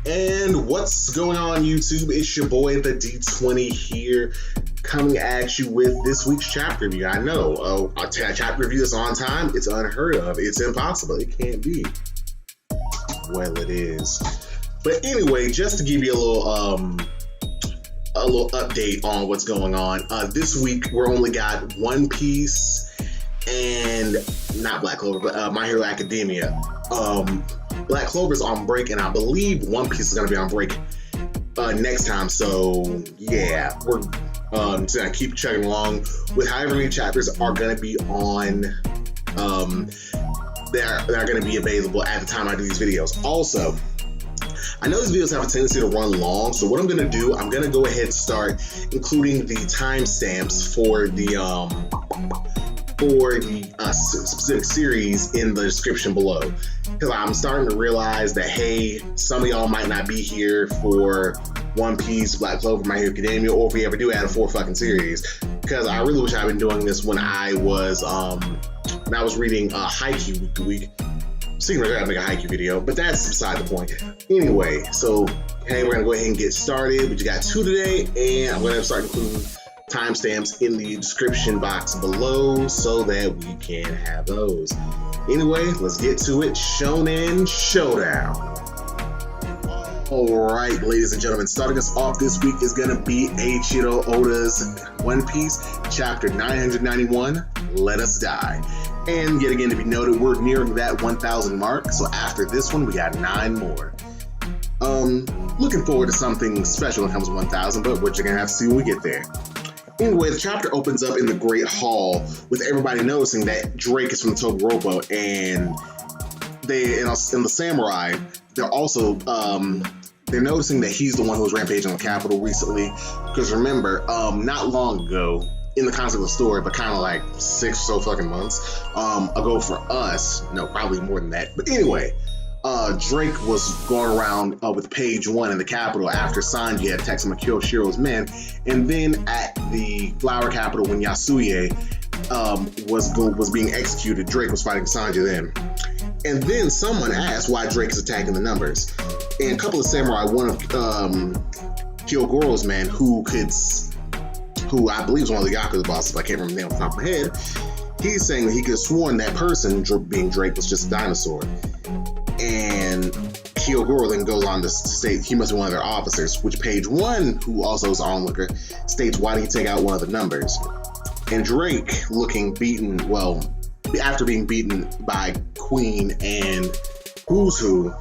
And what's going on, YouTube? It's your boy, the D20 here, coming at you with this week's chapter review. I know, a chapter review that's on time, it's unheard of. It's impossible. It can't be. Well, it is. But anyway, just to give you a little update on what's going on. This week, we're only got One Piece and not Black Clover, but My Hero Academia. Black Clover's on break, and I believe One Piece is going to be on break next time. So yeah, we're just gonna keep chugging along with however many chapters are going to be on. They're going to be available at the time I do these videos. Also, I know these videos have a tendency to run long, so what I'm going to do, I'm going to go ahead and start including the timestamps for the specific series in the description below, because I'm starting to realize that, hey, some of y'all might not be here for One Piece, Black Clover, My Hero Academia, or if we ever do add a 4 fucking series, because I really wish I'd been doing this when I was reading Haikyuu week to week. Seems like I gotta make a Haikyuu video, but that's beside the point. Anyway, so hey, we're gonna go ahead and get started. We just got 2 today, and I'm gonna start including timestamps in the description box below so that we can have those. Anyway, let's get to it. Shonen Showdown. Alright, ladies and gentlemen, starting us off this week is gonna be Eiichiro Oda's One Piece, chapter 991, Let Us Die. And yet again, to be noted, we're nearing that 1,000 mark, so after this one, we got 9 more. Looking forward to something special when it comes to 1,000, but we're just gonna have to see when we get there. Anyway, the chapter opens up in the Great Hall with everybody noticing that Drake is from the Todoropo, and the samurai, they're also they're noticing that he's the one who was rampaging on the capital recently. Because remember, not long ago, in the concept of the story, but kind of like 6 or so fucking months ago for us, no, probably more than that. But anyway, Drake was going around with page 1 in the capital after Sanji had attacked some of Kyoshiro's men, and then at the flower capital when Yasuye was being executed, Drake was fighting Sanji then. And then someone asked why Drake is attacking the numbers, and a couple of samurai, one of Kyogoro's men, who I believe is one of the Yakuza bosses, but I can't remember the name off the top of my head. He's saying that he could have sworn that person, being Drake, was just a dinosaur. And Kyogoro then goes on to state he must be one of their officers, which page 1, who also is an onlooker, states, why did he take out one of the numbers? And Drake, looking beaten, well, after being beaten by Queen and Who's Who,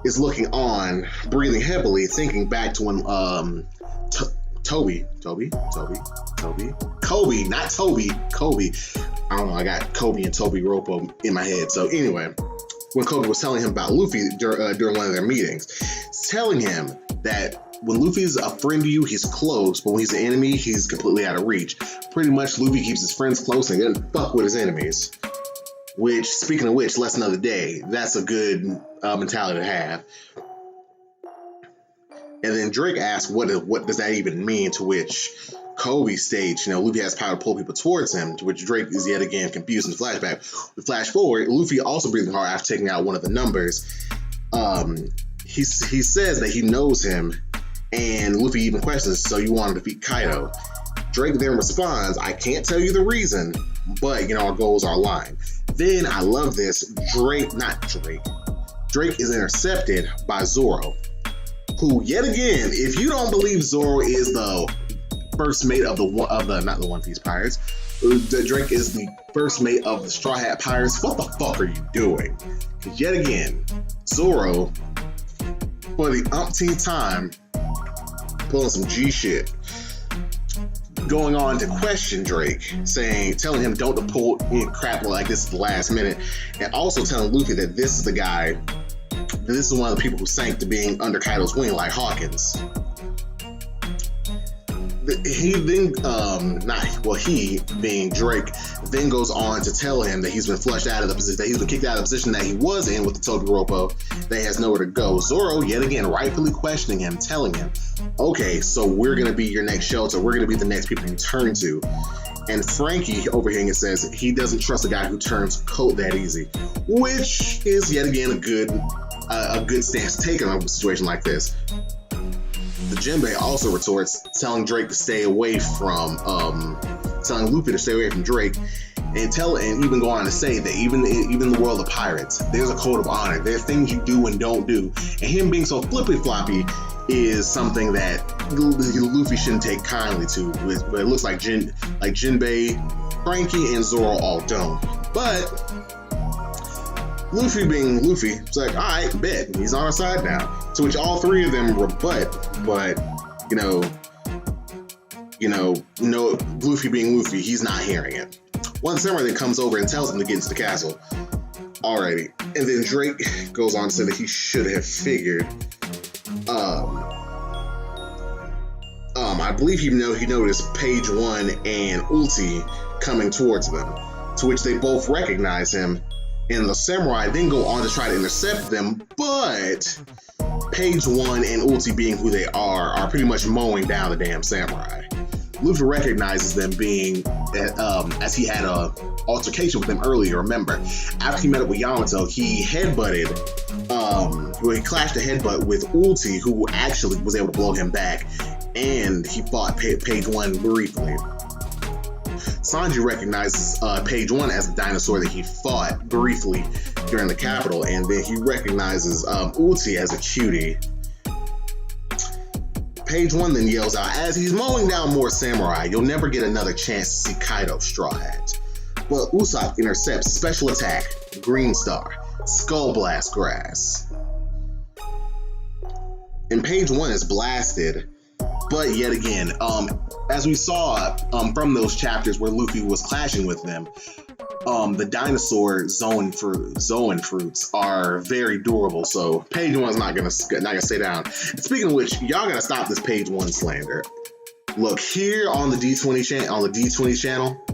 is looking on, breathing heavily, thinking back to when Kobe. I don't know, I got Kobe and Toby Ropo in my head. So anyway, when Kobe was telling him about Luffy during one of their meetings, telling him that when Luffy's a friend to you, he's close, but when he's an enemy, he's completely out of reach. Pretty much, Luffy keeps his friends close and doesn't fuck with his enemies. Which, speaking of which, lesson of the day, that's a good mentality to have. And then Drake asks, what does that even mean? To which Kobe states, Luffy has power to pull people towards him, to which Drake is yet again confused in the flashback. We flash forward, Luffy also breathing hard after taking out one of the numbers. He says that he knows him, and Luffy even questions, so you want to defeat Kaido? Drake then responds, I can't tell you the reason, but our goals are aligned. Then, I love this, Drake is intercepted by Zoro, who, yet again, if you don't believe Zoro is the first mate of not the One Piece Pirates, Drake is the first mate of the Straw Hat Pirates, what the fuck are you doing? Because yet again, Zoro, for the umpteenth time, pulling some G shit, going on to question Drake, telling him don't pull in crap like this at the last minute, and also telling Luffy that this is the guy, this is one of the people who sank to being under Kaido's wing, like Hawkins. He then, he, being Drake, then goes on to tell him that he's been flushed out of the position, that he's been kicked out of the position that he was in with the Todoropo, that he has nowhere to go. Zoro, yet again, rightfully questioning him, telling him, okay, so we're going to be your next shelter, we're going to be the next people you turn to. And Frankie overhearing it says he doesn't trust a guy who turns coat that easy, which is yet again a good a good stance to take in a situation like this. The Jinbei also retorts, telling Drake to stay away from, telling Luffy to stay away from Drake, and even go on to say that even in the world of pirates, there's a code of honor. There are things you do and don't do, and him being so flippy floppy is something that Luffy shouldn't take kindly to. But it looks like Jinbei, Frankie, and Zoro all don't. But Luffy being Luffy, it's like, all right, bet he's on our side now. To which all three of them rebut, but no, Luffy being Luffy, he's not hearing it. One samurai then comes over and tells him to get into the castle. Alrighty, and then Drake goes on to say that he should have figured. I believe he noticed Page One and Ulti coming towards them, to which they both recognize him. And the samurai then go on to try to intercept them, but Page One and Ulti, being who they are pretty much mowing down the damn samurai. Luffy recognizes them being, as he had a altercation with them earlier, remember? After he met up with Yamato, he headbutted, he clashed a headbutt with Ulti, who actually was able to blow him back, and he fought Page One briefly. Sanji recognizes Page One as the dinosaur that he fought briefly during the capital, and then he recognizes Ulti as a cutie. Page One then yells out, as he's mowing down more samurai, you'll never get another chance to see Kaido, Straw Hat. But Usopp intercepts Special Attack, Green Star, Skull Blast Grass. And Page One is blasted, but yet again, as we saw from those chapters where Luffy was clashing with them, the dinosaur Zoan fruits are very durable, so Page One's not gonna stay down. And speaking of which, y'all gotta stop this Page One slander. Look, here on the D20 channel,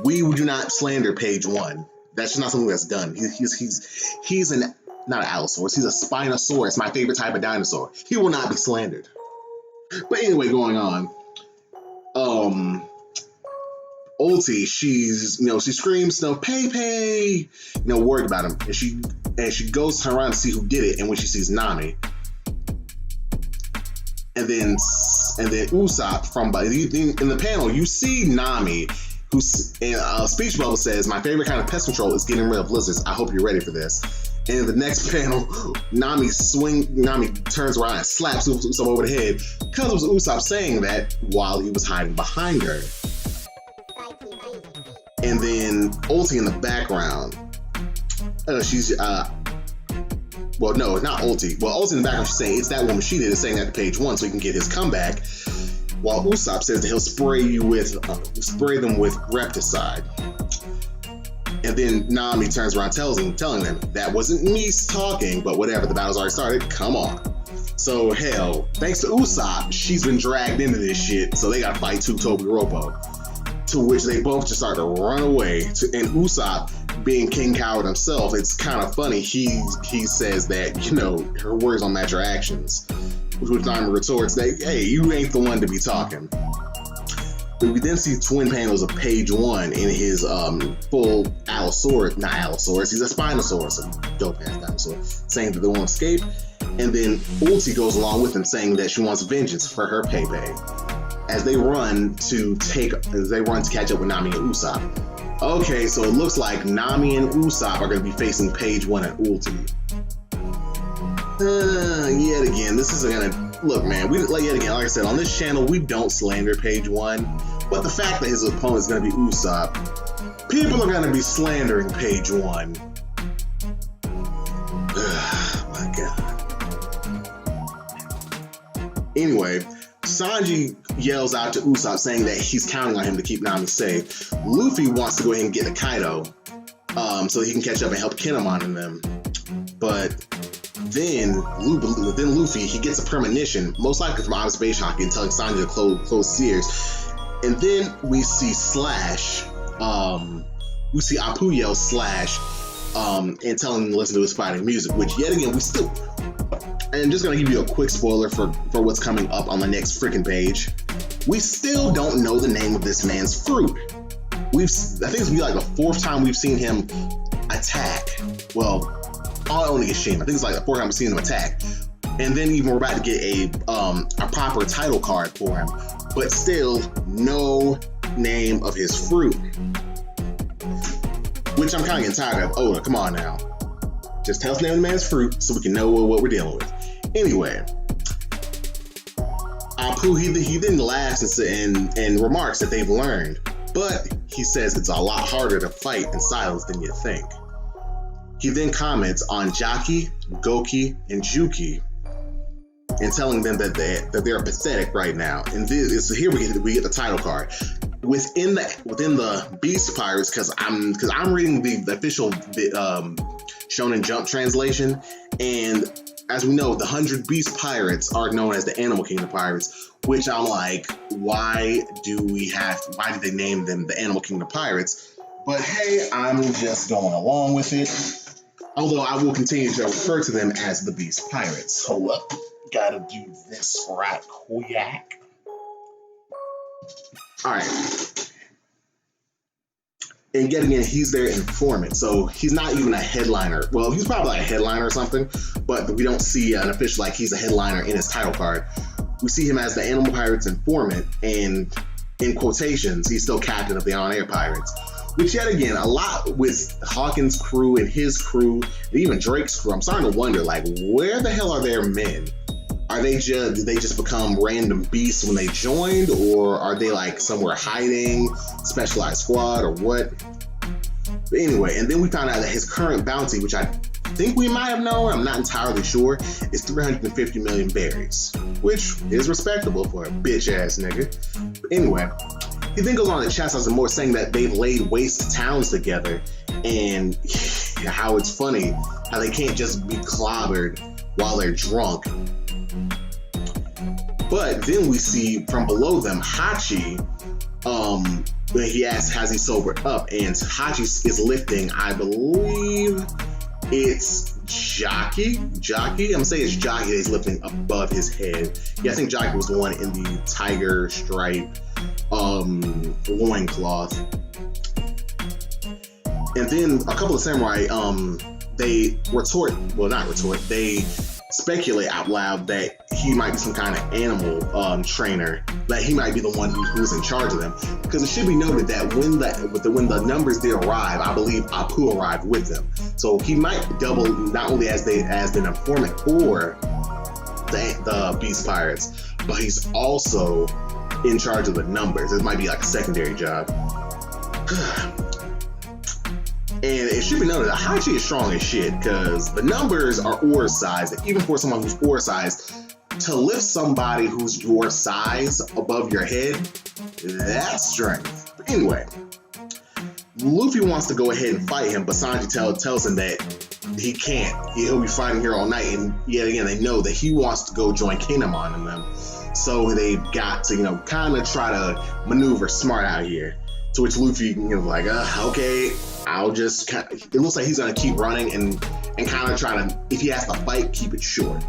we do not slander Page One. That's just not something that's done. He's not an Allosaurus, he's a Spinosaurus, my favorite type of dinosaur. He will not be slandered. But anyway, going on. Ulti, she screams, Pei, worried about him, and she goes around to see who did it, and when she sees Nami, and then Usopp in the panel, you see Nami, who's in a speech bubble says, my favorite kind of pest control is getting rid of lizards. I hope you're ready for this. And in the next panel, Nami turns around and slaps Usopp over the head because it was Usopp saying that while he was hiding behind her. And then Ulti in the background, well, no, not Ulti. Well, Ulti in the background, she's saying it's that woman she did, is saying that to Page One so he can get his comeback. While Usopp says that he'll spray them with Repticide. And then Nami turns around, telling them that wasn't me talking, but whatever, the battle's already started, come on. So hell, thanks to Usopp, she's been dragged into this shit, so they gotta fight Tobiropo. To which they both just start to run away. And Usopp, being King Coward himself, it's kind of funny, he says that, her words don't match her actions. Which Nami retorts that, hey, you ain't the one to be talking. But we then see twin panels of Page One in his full Allosaurus, not Allosaurus, he's a Spinosaurus, a dope ass dinosaur, saying that they won't escape. And then Ulti goes along with him, saying that she wants vengeance for her Pei, as they run to catch up with Nami and Usopp. Okay, so it looks like Nami and Usopp are going to be facing Page One and Ulti. Yet again, this isn't gonna look, man. Like I said, on this channel, we don't slander Page One, but the fact that his opponent is gonna be Usopp, people are gonna be slandering Page One. My God. Anyway, Sanji yells out to Usopp saying that he's counting on him to keep Nami safe. Luffy wants to go ahead and get to Kaido, so he can catch up and help Kinemon and them, but. Then Luffy, he gets a premonition, most likely from outer space hockey, telling Sanji to close his ears. And then we see Apu yell Slash, and telling him to listen to his fighting music, which yet again, and just gonna give you a quick spoiler for what's coming up on the next freaking page. We still don't know the name of this man's fruit. I think it's gonna be like the fourth time we've seen him attack. Well, only a shame. I think it's like the fourth time we've seen him attack. And then even we're about to get a proper title card for him, but still no name of his fruit, which I'm kind of getting tired of. Oda, come on now, just tell us the name of the man's fruit so we can know what we're dealing with. Anyway, Apu, he then laughs and remarks that they've learned, but he says it's a lot harder to fight in silence than you think. He then comments on Jaki, Goki, and Juki, and telling them that they're pathetic right now. And so here we get the title card within the Beast Pirates, because I'm reading the official Shonen Jump translation, and as we know, the 100 Beast Pirates are known as the Animal Kingdom Pirates, which I'm like, why did they name them the Animal Kingdom Pirates? But hey, I'm just going along with it. Although I will continue to refer to them as the Beast Pirates. Hold up. Gotta do this right quick. Alright. And yet again, he's their informant. So he's not even a headliner. Well, he's probably like a headliner or something, but we don't see an official like he's a headliner in his title card. We see him as the Animal Pirates informant, and in quotations, he's still captain of the On-Air Pirates. Which yet again, a lot with Hawkins' crew and his crew, and even Drake's crew, I'm starting to wonder, like, where the hell are their men? Did they just become random beasts when they joined, or are they like somewhere hiding, specialized squad, or what? But anyway, and then we found out that his current bounty, which I think we might have known, I'm not entirely sure, is 350 million berries, which is respectable for a bitch ass nigga. But anyway, he then goes on to chastise some more, saying that they've laid waste towns together, and how it's funny how they can't just be clobbered while they're drunk. But then we see from below them Hachi, when he asks, has he sobered up? And Hachi is lifting, I believe it's Jaki. I'm gonna say it's Jaki that he's lifting above his head. Yeah, I think Jaki was the one in the tiger stripe loincloth. And then a couple of samurai, they speculate out loud that he might be some kind of animal trainer, that he might be the one who's in charge of them. Because it should be noted that when the numbers did arrive, I believe Apu arrived with them. So he might double not only as an informant for the Beast Pirates, but he's also in charge of the numbers. It might be like a secondary job. And it should be noted that Hachi is strong as shit, because the numbers are aura sized. Even for someone who's aura sized, to lift somebody who's your size above your head, that's strength. But anyway, Luffy wants to go ahead and fight him, but Sanji tells him that he can't. He'll be fighting here all night, and yet again, they know that he wants to go join Kinemon and them. So they've got to, kind of try to maneuver smart out here. To which Luffy, like, okay, I'll just it looks like he's gonna keep running and kind of try to, if he has to fight, keep it short.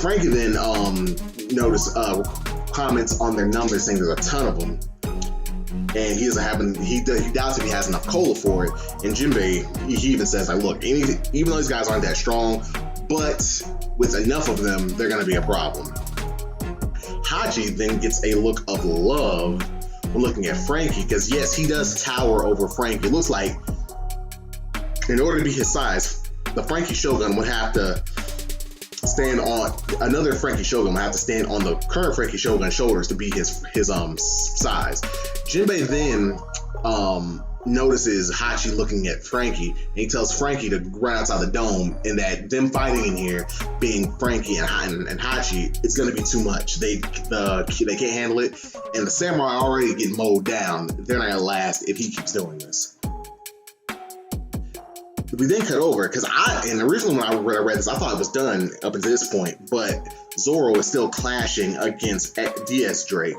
Frankie then comments on their numbers, saying there's a ton of them, and he doubts if he has enough cola for it. And Jinbei, he even says, like, look, even though these guys aren't that strong, but with enough of them, they're gonna be a problem. Hachi then gets a look of love when looking at Frankie, because yes, he does tower over Frankie. It looks like in order to be his size, the Frankie Shogun would have to stand on another Frankie Shogun would have to stand on the current Frankie Shogun's shoulders to be his size. Jinbei then notices Hachi looking at Frankie, and he tells Frankie to run outside the dome, and that them fighting in here, being Frankie and Hachi, it's going to be too much. They can't handle it, and the samurai already get mowed down. They're not going to last if he keeps doing this. We then cut over, because originally when I read this, I thought it was done up until this point, but Zoro is still clashing against DS Drake.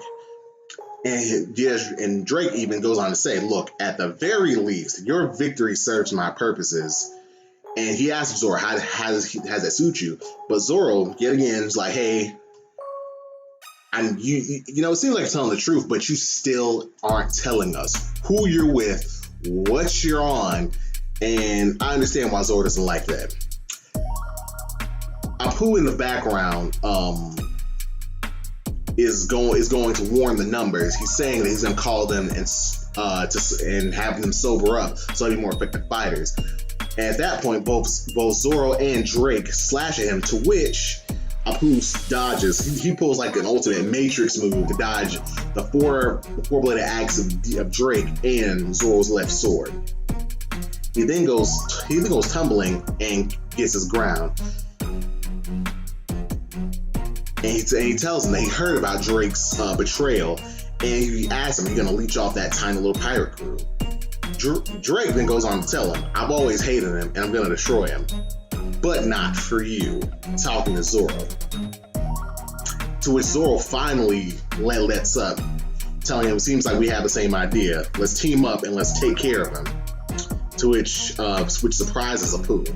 And Drake even goes on to say, look, at the very least, your victory serves my purposes. And he asks Zoro, how does that suit you? But Zoro, yet again, is like, hey, and it seems like you're telling the truth, but you still aren't telling us who you're with, what you're on, And I understand why Zoro doesn't like that. Apu in the background is going to warn the numbers. He's saying that he's going to call them and have them sober up so they'll be more effective fighters. And at that point, both Zoro and Drake slash at him, to which Apu dodges. He pulls like an ultimate Matrix move to dodge the four-bladed axe of Drake and Zoro's left sword. He then goes tumbling and gets his ground. And he tells him that he heard about Drake's betrayal, and he asks him, "You're gonna leech off that tiny little pirate crew?" Drake then goes on to tell him, "I've always hated him, and I'm gonna destroy him, but not for you." Talking to Zoro. To which Zoro finally lets up, telling him, "Seems like we have the same idea. Let's team up and let's take care of him." To which surprises Apu.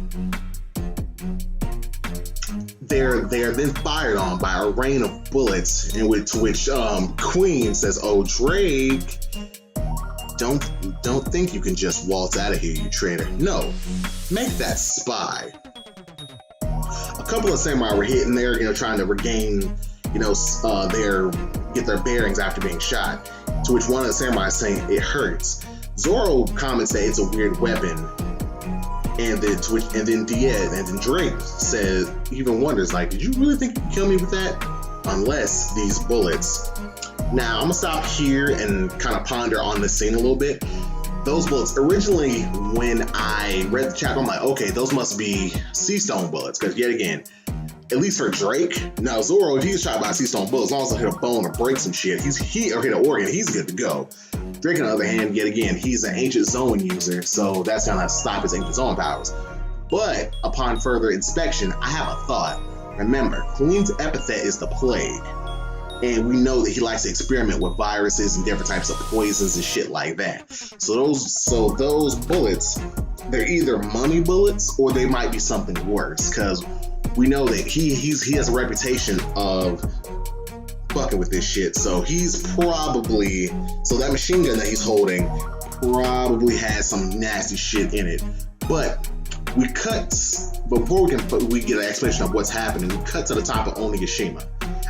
They're then fired on by a rain of bullets, to which Queen says, "Oh, Drake, don't think you can just waltz out of here, you traitor. No, make that spy." A couple of samurai were hitting there, trying to regain, get their bearings after being shot. To which one of the samurai is saying it hurts. Zoro comments that it's a weird weapon. And then Drake says, even wonders, like, "Did you really think you could kill me with that? Unless these bullets." Now, I'm gonna stop here and kind of ponder on this scene a little bit. Those bullets, originally, when I read the chapter, I'm like, okay, those must be sea stone bullets, because yet again, at least for Drake, now Zoro, if he's shot by sea stone bullets, as long as I hit a bone or break some shit, or hit an organ, he's good to go. Drake, on the other hand, yet again, he's an ancient zone user, so that's gonna stop his ancient zone powers. But upon further inspection, I have a thought. Remember, Queen's epithet is the plague, and we know that he likes to experiment with viruses and different types of poisons and shit like that. So those bullets, they're either money bullets or they might be something worse, because we know that he has a reputation of fucking with this shit. So that machine gun that he's holding probably has some nasty shit in it. But before we get an explanation of what's happening, we cut to the top of Onigashima,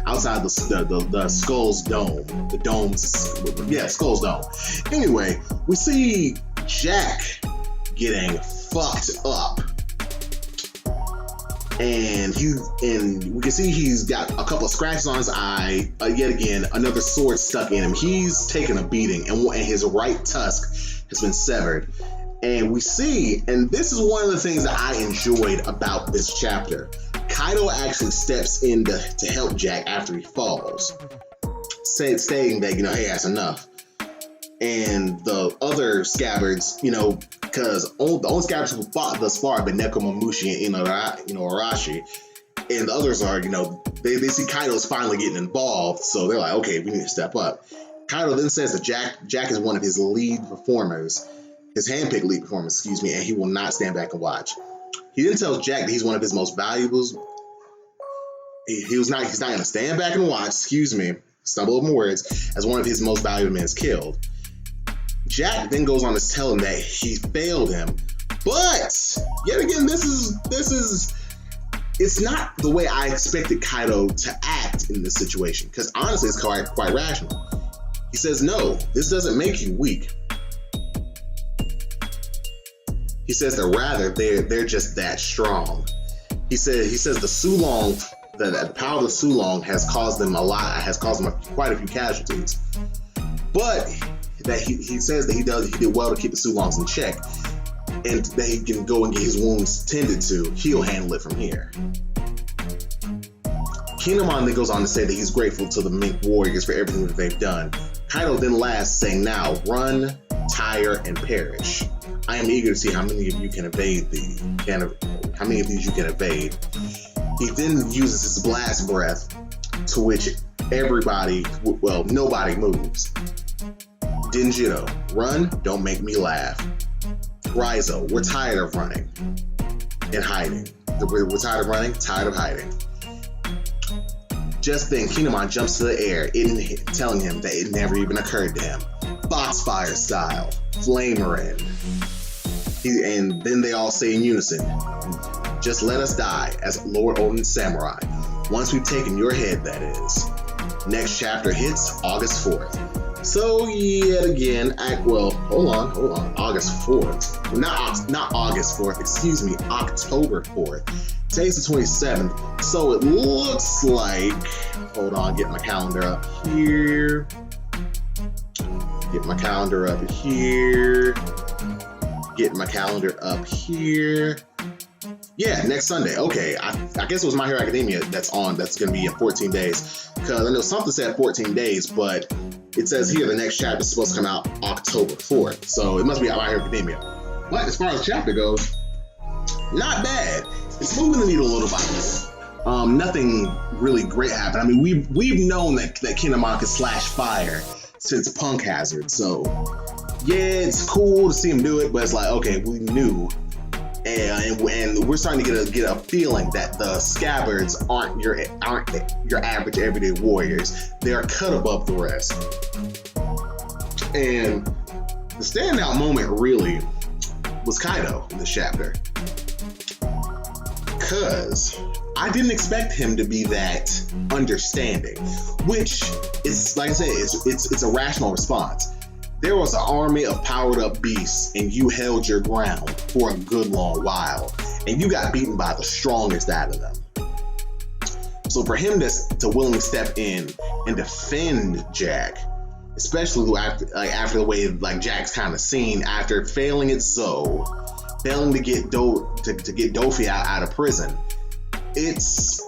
outside the Skull's Dome. Skull's Dome. Anyway, we see Jack getting fucked up. And we can see he's got a couple of scratches on his eye. Yet again, another sword stuck in him. He's taken a beating, and his right tusk has been severed. And we see, and this is one of the things that I enjoyed about this chapter, Kaido actually steps in to help Jack after he falls, saying that, hey, that's enough. And the other scabbards, because the only scabbards who fought thus far have been Nekomamushi and Arashi, and the others are, they see Kaido's finally getting involved, so they're like, okay, we need to step up. Kaido then says that Jack is one of his lead performers, his handpicked lead performers, and he will not stand back and watch. He then tells Jack that he's one of his most valuables. He's not going to stand back and watch, stumble over my words, as one of his most valuable men is killed. Jack then goes on to tell him that he failed him, but yet again, this is it's not the way I expected Kaido to act in this situation, because honestly, it's quite rational. He says, "No, this doesn't make you weak." He says that rather they're just that strong. He says the Sulong, the power of the Sulong has caused them quite a few casualties, but that he says that he did well to keep the Sulongs in check, and that he can go and get his wounds tended to. He'll handle it from here. Kinemon then goes on to say that he's grateful to the Mink Warriors for everything that they've done. Kaido then laughs, saying, "Now run, tire, and perish. I am eager to see how many of you can evade these. How many of these you can evade." He then uses his blast breath, to which nobody moves. Denjiro, run, don't make me laugh. Raizo, we're tired of running and hiding. We're tired of running, tired of hiding. Just then, Kinemon jumps to the air, telling him that it never even occurred to him. Foxfire style, Flamer in. And then they all say in unison, "Just let us die as Lord Odin's samurai. Once we've taken your head, that is." Next chapter hits August 4th. So yet again, hold on. August 4th. Not August 4th, excuse me, October 4th. Today's the 27th. So it looks like, hold on, get my calendar up here. Get my calendar up here. Yeah, next Sunday. Okay, I guess it was My Hero Academia that's going to be in 14 days. Because I know something said 14 days, but it says here the next chapter is supposed to come out October 4th. So it must be My Hero Academia. But as far as the chapter goes, not bad. It's moving the needle a little bit. Nothing really great happened. I mean, we've known that Kinemon can slash fire since Punk Hazard. So yeah, it's cool to see him do it, but it's like, okay, we knew. And we're starting to get a feeling that the Scabbards aren't your average everyday warriors. They are cut above the rest. And the standout moment really was Kaido in this chapter, because I didn't expect him to be that understanding, which is, like I said, it's a rational response. There was an army of powered up beasts, and you held your ground for a good long while, and you got beaten by the strongest out of them. So for him to willingly step in and defend Jack, especially after the way like Jack's kind of seen after failing at Zoe, failing to get Dofi out of prison, it's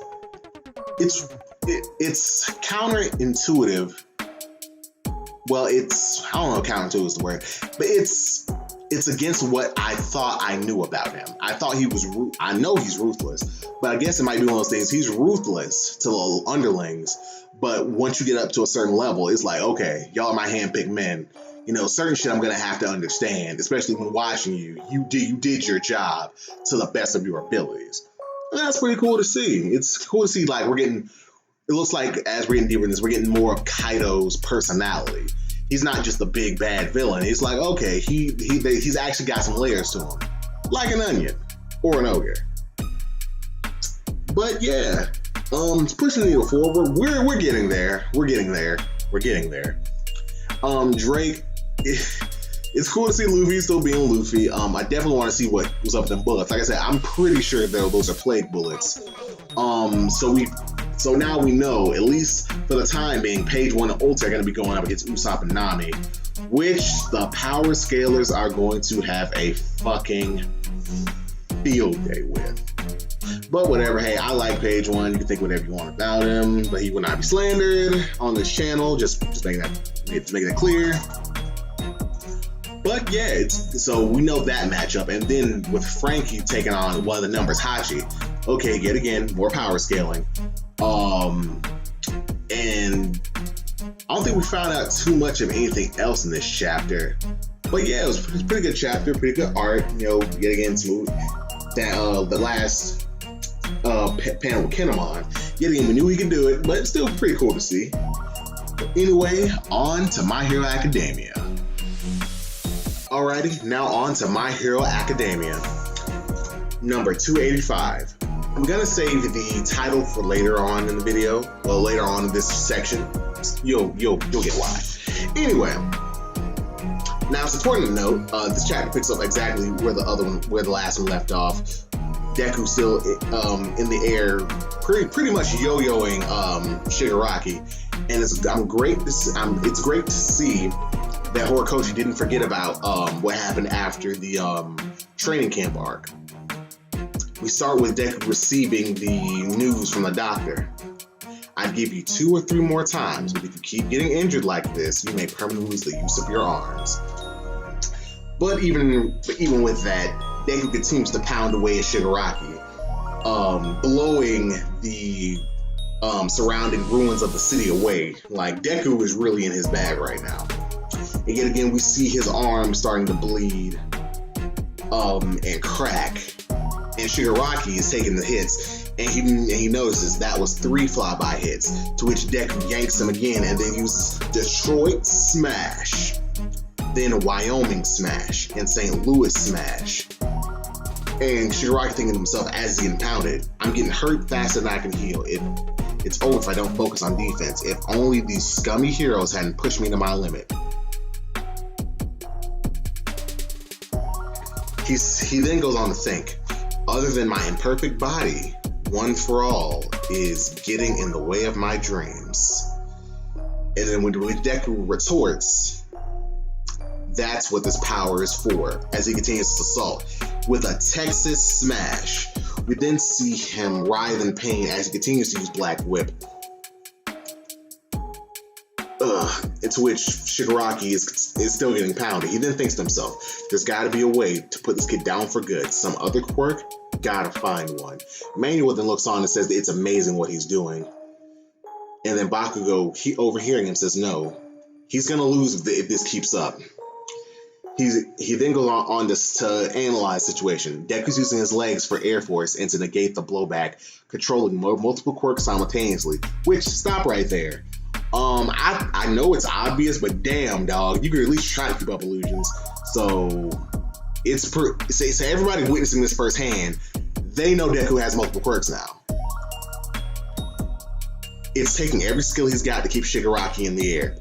counterintuitive. Well, I don't know if counterintuitive is the word, but it's against what I thought I knew about him. I thought I know he's ruthless, but I guess it might be one of those things. He's ruthless to the underlings, but once you get up to a certain level, it's like, okay, y'all are my handpicked men. You know, certain shit I'm gonna have to understand, especially when watching you. You did your job to the best of your abilities. And that's pretty cool to see. It's cool to see, like, it looks like as we're getting deeper in this, we're getting more of Kaido's personality. He's not just a big bad villain. He's like, okay, he's actually got some layers to him, like an onion or an ogre. But yeah, it's pushing the needle forward. We're getting there. Drake. It's cool to see Luffy still being Luffy. I definitely want to see what was up with them bullets. Like I said, I'm pretty sure those are plague bullets. So now we know, at least for the time being, Page 1 and Ulta are going to be going up against Usopp and Nami, which the power scalers are going to have a fucking field day with. But whatever, hey, I like Page 1. You can think whatever you want about him, but he will not be slandered on this channel. Just making that clear. But yeah, so we know that matchup, and then with Frankie taking on one of the numbers, Hachi. Okay, yet again, more power scaling. And I don't think we found out too much of anything else in this chapter. But yeah, it was a pretty good chapter, pretty good art. You know, yet again, smooth. The last panel with Kinemon. Yet again, we knew he could do it, but it's still pretty cool to see. But anyway, on to My Hero Academia. Alrighty, now on to My Hero Academia. Number 285. I'm gonna save the title for later on in the video. Well, later on in this section. You'll get why. Anyway, now it's important to note this chapter picks up exactly where the last one left off. Deku still in the air, pretty much yo-yoing Shigaraki, and it's great to see that Horikoshi didn't forget about what happened after the training camp arc. We start with Deku receiving the news from the doctor. I'd give you 2 or 3 more times, but if you keep getting injured like this, you may permanently lose the use of your arms. But even with that, Deku continues to pound away at Shigaraki, blowing the surrounding ruins of the city away. Like, Deku is really in his bag right now. And yet again, we see his arm starting to bleed and crack. And Shigaraki is taking the hits, and he notices that was 3 flyby hits, to which Deku yanks him again and then uses Detroit Smash. then a Wyoming smash, and St. Louis smash. And Shigaraki thinking to himself as he's getting pounded, I'm getting hurt faster than I can heal. It's over if I don't focus on defense. If only these scummy heroes hadn't pushed me to my limit. He then goes on to think, other than my imperfect body, One for All is getting in the way of my dreams. And then when Deku retorts, that's what this power is for, as he continues his assault. With a Texas smash, we then see him writhe in pain as he continues to use Black Whip. Into which Shigaraki is still getting pounded. He then thinks to himself, there's gotta be a way to put this kid down for good. Some other quirk? Gotta find one. Manuel then looks on and says that it's amazing what he's doing. And then Bakugo, overhearing him, says no. He's gonna lose if this keeps up. He then goes on to analyze the situation. Deku's using his legs for air force and to negate the blowback, controlling multiple quirks simultaneously. Which, stop right there. I know it's obvious, but damn, dog, you could at least try to keep up illusions. So so everybody witnessing this firsthand, they know Deku has multiple quirks now. It's taking every skill he's got to keep Shigaraki in the air.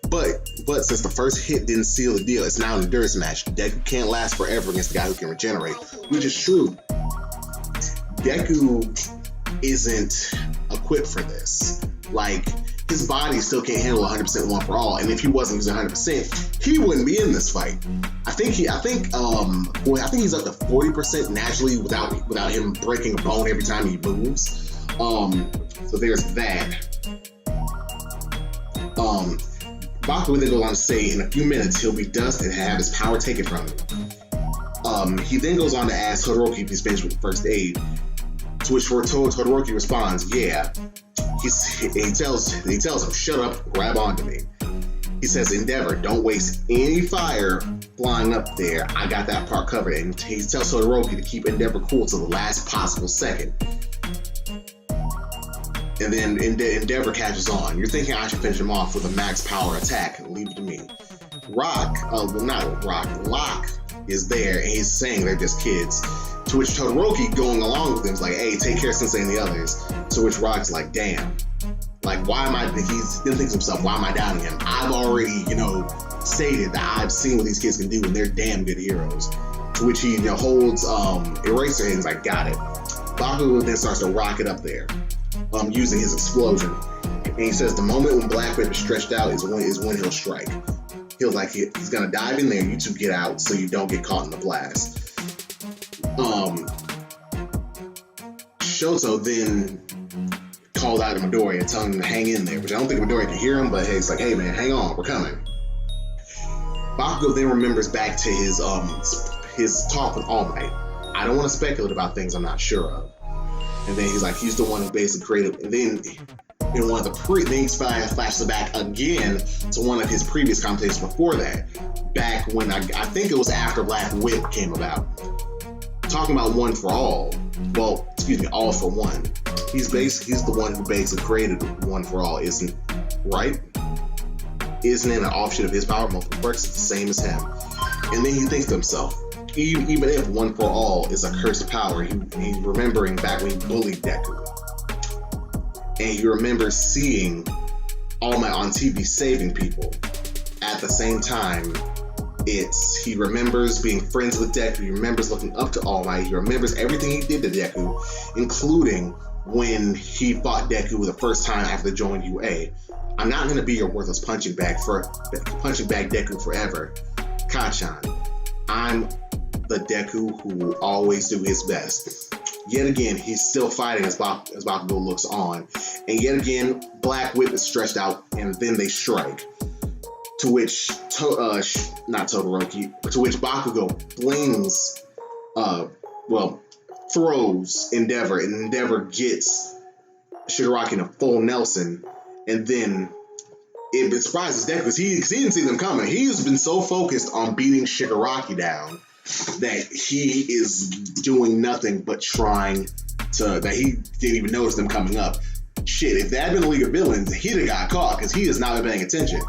But since the first hit didn't seal the deal, it's now an endurance match. Deku can't last forever against the guy who can regenerate, which is true. Deku isn't equipped for this. Like, his body still can't handle 100% One for All, and if he wasn't using 100%, he wouldn't be in this fight. I think he's up to 40% naturally without him breaking a bone every time he moves. So there's that. Baku then goes on to say in a few minutes he'll be dust and have his power taken from him. He then goes on to ask Todoroki if he's finished with the first aid, to which Todoroki responds, yeah. He tells him, shut up, grab onto me. He says, Endeavor, don't waste any fire flying up there. I got that part covered. And he tells Todoroki to keep Endeavor cool till the last possible second. And then Endeavor catches on. You're thinking I should finish him off with a max power attack. Leave it to me. Locke is there, and he's saying they're just kids. To which Todoroki, going along with him, is like, hey, take care of Sensei and the others. To which Rock's like, damn. Like, why am I, he then thinks to himself, why am I doubting him? I've already, stated that I've seen what these kids can do, and they're damn good heroes. To which he holds Eraser and he's like, got it. Bakugo then starts to rocket up there, using his explosion. And he says the moment when Black Whip is stretched out is when he'll strike. He's gonna dive in there, you two get out so you don't get caught in the blast. Shoto then called out to Midoriya, telling him to hang in there, which I don't think Midoriya can hear him, but hey, it's like, hey man, hang on, we're coming. Bakugo then remembers back to his talk with All Might. I don't want to speculate about things I'm not sure of. And then he's like, he's the one who basically created, and then in one of the things flashes back again to one of his previous conversations before that, back when I think it was after Black Whip came about, talking about One for All. Well, excuse me, All for One. He's the one who basically created One for All, isn't right? Isn't it an offshoot of his power? Multiple quirks, it's the same as him. And then he thinks to himself, even if One for All is a cursed power, he's remembering back when he bullied Deku. And he remembers seeing All Might on TV saving people. At the same time, he remembers being friends with Deku, he remembers looking up to All Might, he remembers everything he did to Deku, including when he fought Deku the first time after joining UA. I'm not going to be your worthless punching bag Deku forever. Kachan, I'm the Deku who will always do his best. Yet again, he's still fighting as Bakugo looks on. And yet again, Black Whip is stretched out, and then they strike. To which, not Todoroki, but to which Bakugo flings, throws Endeavor, and Endeavor gets Shigaraki in a full Nelson, and then it surprises Deku because he didn't see them coming. He's been so focused on beating Shigaraki down that he is doing nothing but that he didn't even notice them coming up. Shit, if that had been a League of Villains, he'd have got caught because he has not been paying attention.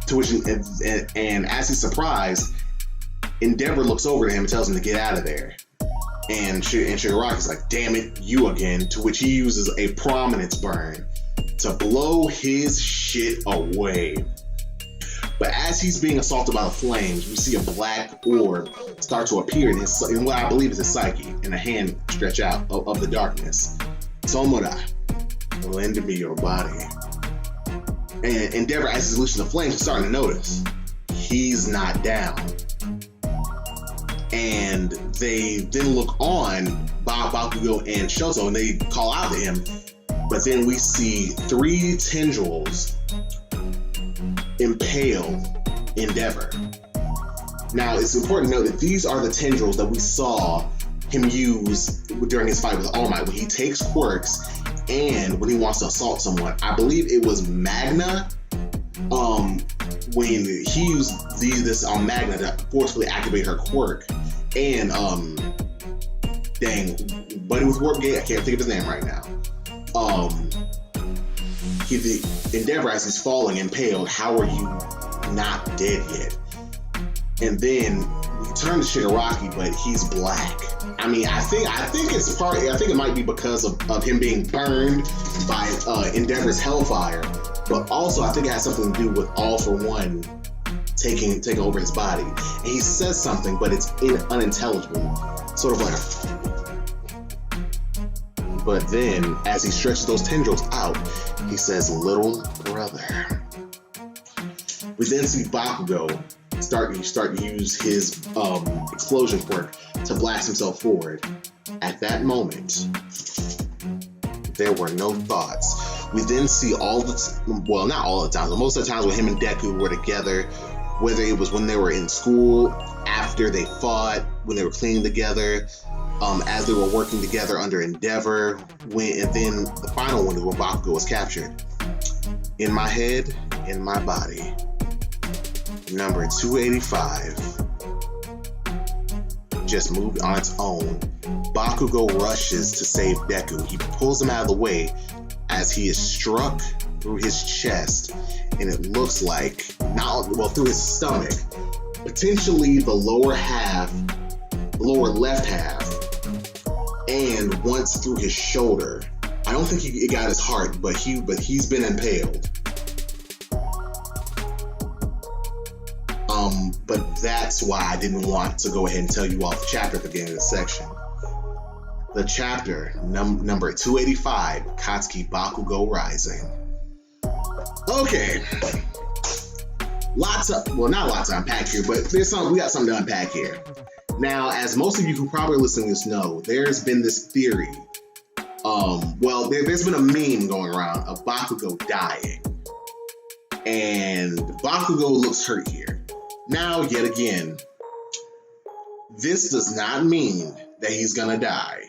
To which, and as he's surprised, Endeavor looks over to him and tells him to get out of there. And Shigaraki's like, damn it, you again. To which he uses a prominence burn to blow his shit away. But as he's being assaulted by the flames, we see a black orb start to appear in what I believe is his psyche, and a hand stretch out of the darkness. Tomura, lend me your body. And Endeavor, as he's looking the flames, is starting to notice he's not down. And they then look on Bakugo and Shoto, and they call out to him. But then we see 3 tendrils impale Endeavor. Now, it's important to note that these are the tendrils that we saw him use during his fight with All Might, when he takes quirks and when he wants to assault someone. I believe it was Magna, when he used this on Magna to forcefully activate her quirk. And dang, Buddy with Warp Gate, I can't think of his name right now. The Endeavor, as he's falling impaled, how are you not dead yet? And then we turn to Shigaraki, but he's black. I mean, I think it might be because of him being burned by Endeavor's Hellfire, but also I think it has something to do with All for One taking over his body. And he says something, but it's unintelligible, sort of like. But then, as he stretches those tendrils out, he says, "Little brother." We then see Bakugo start to use his explosion quirk to blast himself forward. At that moment, there were no thoughts. We then see not all the times, but most of the times when him and Deku were together, whether it was when they were in school, after they fought, when they were cleaning together, as they were working together under Endeavor, and then the final one is when Bakugo was captured. In my head, in my body. Number 285 just moved on its own. Bakugo rushes to save Deku. He pulls him out of the way as he is struck through his chest, and it looks like, through his stomach, potentially the lower left half, and once through his shoulder. I don't think it got his heart, but he's been impaled. But that's why I didn't want to go ahead and tell you all the chapter at the beginning of this section. The chapter, number 285, Katsuki Bakugo Rising. Okay. Not lots to unpack here, but we got something to unpack here. Now, as most of you who probably listen to this know, there's been this theory. There's been a meme going around of Bakugo dying. And Bakugo looks hurt here. Now, yet again, this does not mean that he's gonna die.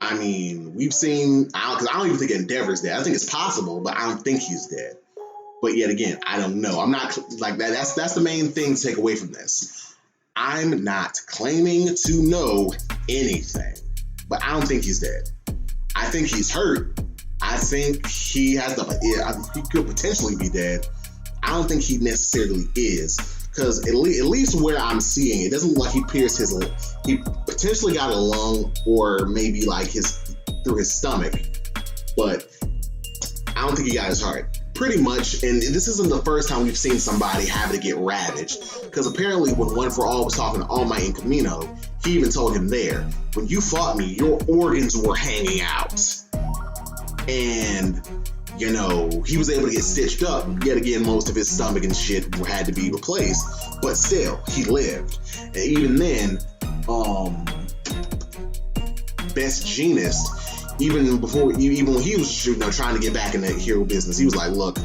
I mean, we've seen, because I don't even think Endeavor's dead. I think it's possible, but I don't think he's dead. But yet again, I don't know. I'm not like that. That's the main thing to take away from this. I'm not claiming to know anything, but I don't think he's dead. I think he's hurt. I think he could potentially be dead. I don't think he necessarily is, because at least where I'm seeing it doesn't look like he pierced his lung. He potentially got a lung, or maybe like through his stomach, but I don't think he got his heart. Pretty much, and this isn't the first time we've seen somebody have to get ravaged, because apparently when One For All was talking to All Might in Kamino, he even told him there, when you fought me, your organs were hanging out. And, he was able to get stitched up. Yet again, most of his stomach and shit had to be replaced, but still, he lived. And even then, Best Genist, even when he was trying to get back in the hero business, he was like, look,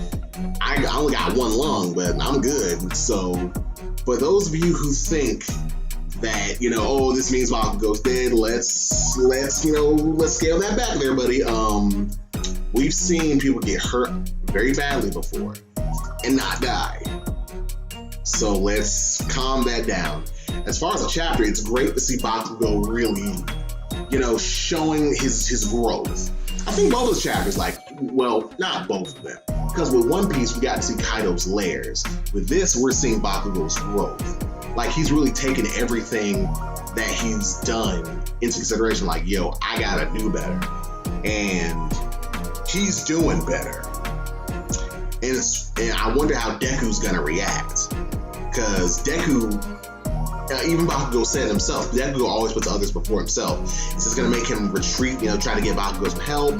I only got one lung, but I'm good. So for those of you who think that, this means Bakugo's dead, let's scale that back there, buddy. We've seen people get hurt very badly before and not die. So let's calm that down. As far as the chapter, it's great to see Bakugo really, showing his growth. I think both of the chapters, not both of them, Because with One Piece, we got to see Kaido's layers. With this, we're seeing Bakugo's growth. Like, he's really taken everything that he's done into consideration. Like, yo, I gotta do better. And he's doing better. And I wonder how Deku's gonna react. Because Deku, even Bakugo said himself, Deku always puts others before himself. Is this gonna make him retreat, try to get Bakugo some help?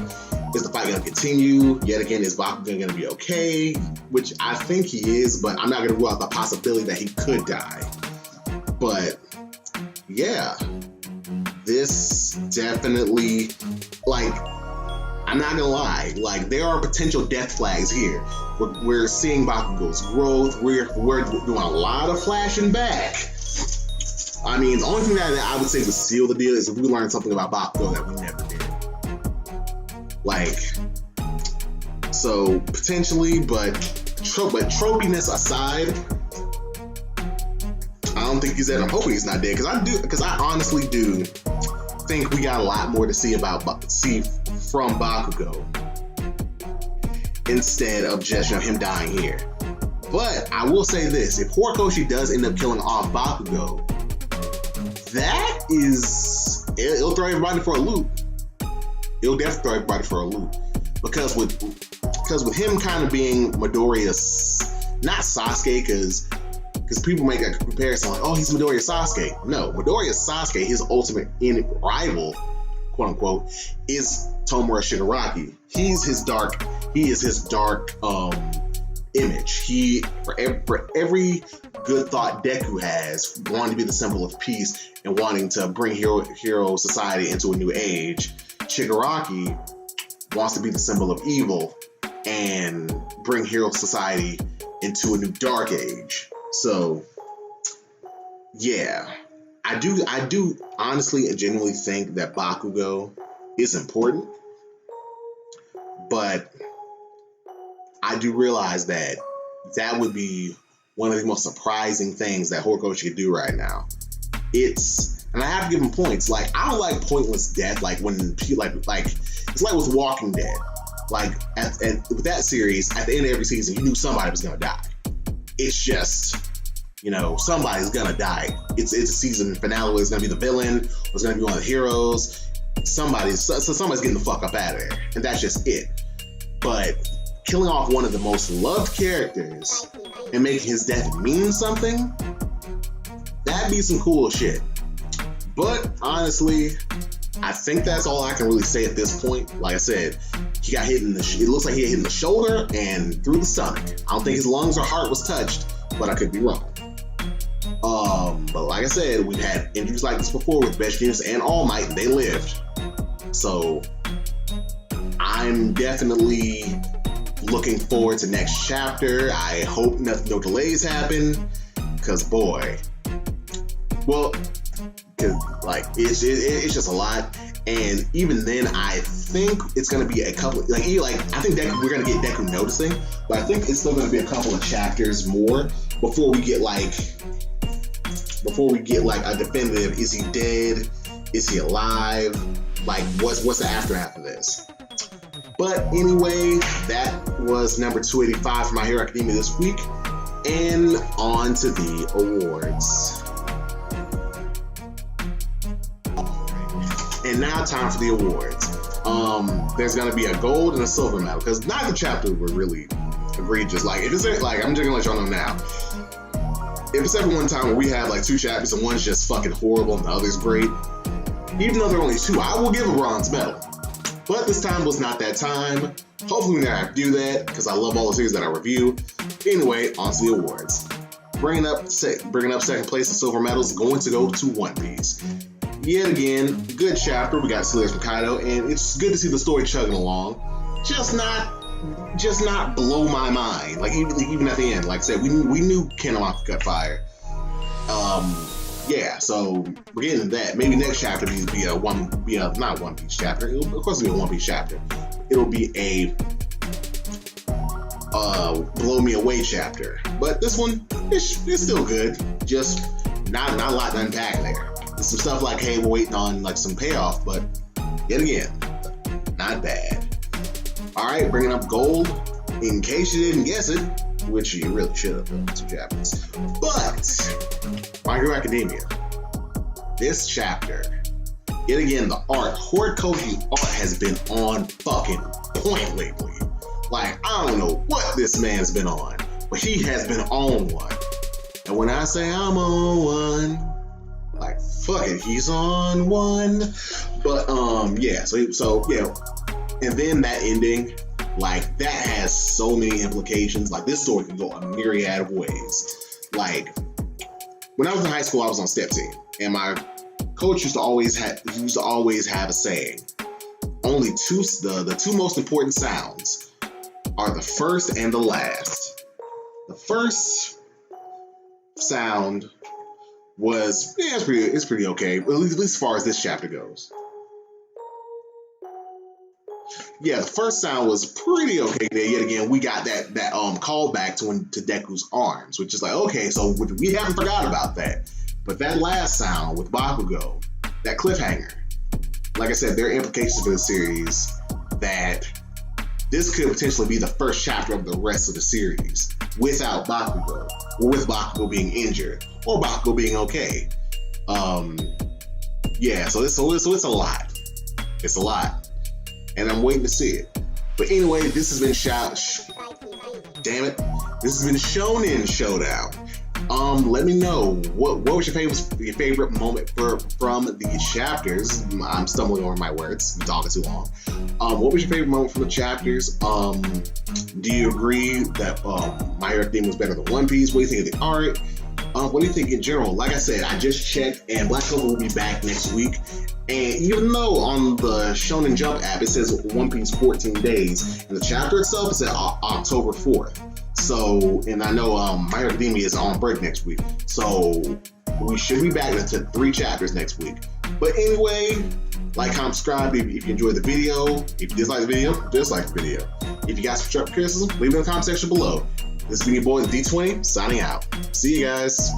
Is the fight gonna continue? Yet again, is Bakugo gonna be okay? Which I think he is, but I'm not gonna rule out the possibility that he could die. But yeah, this definitely, like, I'm not gonna lie, like, there are potential death flags here. We're seeing Bakugo's growth. We're doing a lot of flashing back. I mean, the only thing that I would say would seal the deal is if we learned something about Bakugo that we never did. Like, so potentially, but tropiness aside, I don't think he's dead. I'm hoping he's not dead, because I honestly do think we got a lot more to see from Bakugo instead of just him dying here. But I will say this: if Horikoshi does end up killing off Bakugo, it'll throw everybody for a loop. It'll definitely throw everybody for a loop, because with him kind of being Midoriya's, not Sasuke, because people make that comparison like, oh, he's Midoriya Sasuke. No, Midoriya Sasuke, his ultimate rival, quote unquote, is Tomura Shigaraki. He is his dark image. For every good thought Deku has, wanting to be the symbol of peace and wanting to bring hero society into a new age, Shigaraki wants to be the symbol of evil and bring hero society into a new dark age. So yeah, I do honestly and genuinely think that Bakugo is important, but I do realize that would be one of the most surprising things that Horikoshi could do right now. And I have to give him points. Like, I don't like pointless death. Like when it's like with Walking Dead. Like with that series, at the end of every season, you knew somebody was gonna die. It's just, somebody's gonna die. It's a season finale where it's gonna be the villain, or it's gonna be one of the heroes. Somebody's getting the fuck up out of there, and that's just it. But killing off one of the most loved characters and making his death mean something, that'd be some cool shit. But honestly, I think that's all I can really say at this point. Like I said, he got hit it looks like he got hit in the shoulder and through the stomach. I don't think his lungs or heart was touched, but I could be wrong. But like I said, we've had injuries like this before with Vegetables and All Might, and they lived. So I'm definitely looking forward to next chapter. I hope no delays happen, because boy, well, like it's just a lot. And even then, I think it's gonna be a couple. I think we're gonna get Deku noticing, but I think it's still gonna be a couple of chapters more before we get like a definitive. Is he dead? Is he alive? Like, what's the aftermath of this? But anyway, that was number 285 for My Hero Academia this week, and on to the awards. And now time for the awards. There's gonna be a gold and a silver medal, because neither chapter were really egregious. Like, if it's like, I'm just gonna let y'all know now. If it's ever one time where we have like two chapters and one's just fucking horrible and the other's great, even though there are only two, I will give a bronze medal. But this time was not that time. Hopefully we never have to do that, because I love all the series that I review. Anyway, on to the awards. Bringing up second place, the silver medal is going to go to One Piece. Yet again, good chapter. We got Steelers from Kaido, and it's good to see the story chugging along. Just not blow my mind. Like, even at the end, like I said, we knew Kinemon could cut fire. Yeah, so we're getting into that. Maybe next chapter be not One Piece chapter. Of course, it'll be a One Piece chapter. It'll be a blow me away chapter. But this one, it's still good. Just not a lot to unpack there. There's some stuff like, hey, we're waiting on like some payoff, but yet again, not bad. All right, bringing up gold. in case you didn't guess it, which you really should have done some chapters, but My Hero Academia, this chapter, yet again, the art, Horikoshi art has been on fucking point lately. Like, I don't know what this man's been on, but he has been on one. And when I say I'm on one, like, fuck it, he's on one. But yeah, so yeah, and then that ending, like, that has so many implications. Like, this story can go a myriad of ways. Like, when I was in high school, I was on step team, and my coach used to always have a saying: only the two most important sounds are the first and the last. The first sound was, yeah, it's pretty okay, at least as far as this chapter goes. Yeah, the first sound was pretty okay there. Yet again, we got that callback to Deku's arms, which is like, okay, so we haven't forgot about that. But that last sound with Bakugo, that cliffhanger, like I said, there are implications for the series that this could potentially be the first chapter of the rest of the series without Bakugo, or with Bakugo being injured, or Bakugo being okay. Yeah, so it's a lot. It's a lot. And I'm waiting to see it. But anyway, this has been This has been Shonen Showdown. Let me know what was your favorite moment from these chapters. I'm stumbling over my words. I'm talking too long. What was your favorite moment from the chapters? Do you agree that My Hero Academia was better than One Piece? What do you think of the art? What do you think in general? Like I said, I just checked, and Black Clover will be back next week. And even though on the Shonen Jump app it says One Piece 14 days, and the chapter itself is at October 4th. So, and I know My Hero Academia is on break next week. So, we should be back to 3 chapters next week. But anyway, like, comment, subscribe if you enjoyed the video. If you dislike the video, dislike the video. If you got some constructive criticism, leave it in the comment section below. This has been your boy D20, signing out. See you guys.